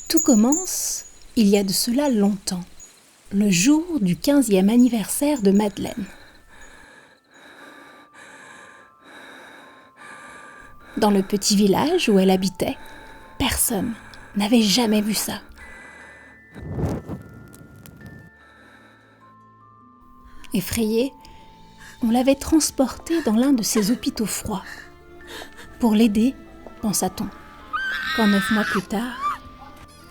Tout commence il y a de cela longtemps, le jour du 15e anniversaire de Madeleine. Dans le petit village où elle habitait, personne n'avait jamais vu ça. Effrayée, on l'avait transportée dans l'un de ces hôpitaux froids. Pour l'aider, pensa-t-on, quand 9 mois plus tard,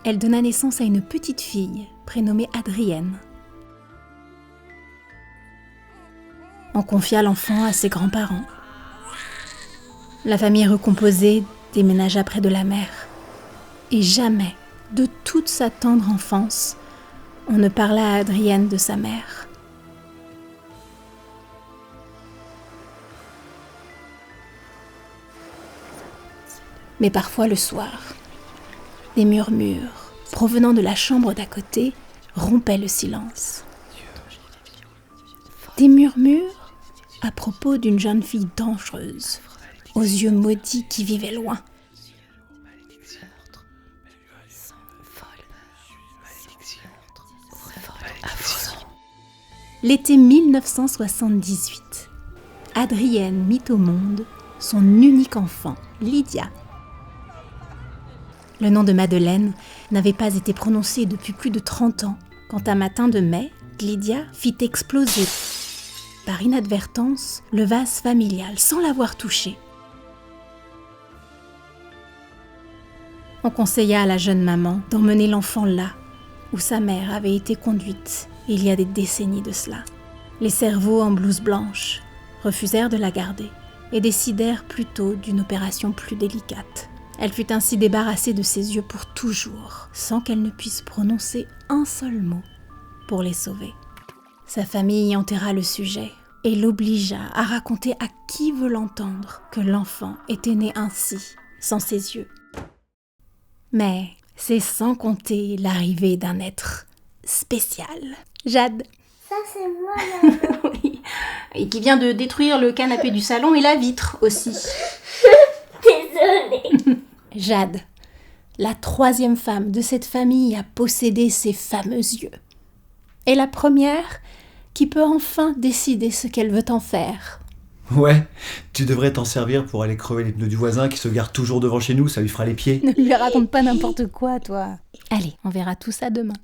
elle donna naissance à une petite fille prénommée Adrienne. On confia l'enfant à ses grands-parents. La famille recomposée déménagea près de la mer. Et jamais, de toute sa tendre enfance, on ne parla à Adrienne de sa mère. Mais parfois le soir, des murmures provenant de la chambre d'à côté rompaient le silence. Des murmures à propos d'une jeune fille dangereuse, aux yeux maudits qui vivait loin. L'été 1978, Adrienne mit au monde son unique enfant, Lydia. Le nom de Madeleine n'avait pas été prononcé depuis plus de 30 ans, quand un matin de mai, Lydia fit exploser, par inadvertance, le vase familial, sans l'avoir touché. On conseilla à la jeune maman d'emmener l'enfant là, où sa mère avait été conduite il y a des décennies de cela. Les cerveaux en blouse blanche refusèrent de la garder et décidèrent plutôt d'une opération plus délicate. Elle fut ainsi débarrassée de ses yeux pour toujours, sans qu'elle ne puisse prononcer un seul mot pour les sauver. Sa famille enterra le sujet et l'obligea à raconter à qui veut l'entendre que l'enfant était né ainsi, sans ses yeux. Mais c'est sans compter l'arrivée d'un être spécial. Jade. Ça, c'est moi, maman. Oui. Et qui vient de détruire le canapé du salon et la vitre aussi. Désolée. Jade, la 3e femme de cette famille à posséder ces fameux yeux. Et la première qui peut enfin décider ce qu'elle veut en faire. Ouais, tu devrais t'en servir pour aller crever les pneus du voisin qui se gare toujours devant chez nous, ça lui fera les pieds. Ne lui raconte pas n'importe quoi, toi. Allez, on verra tout ça demain.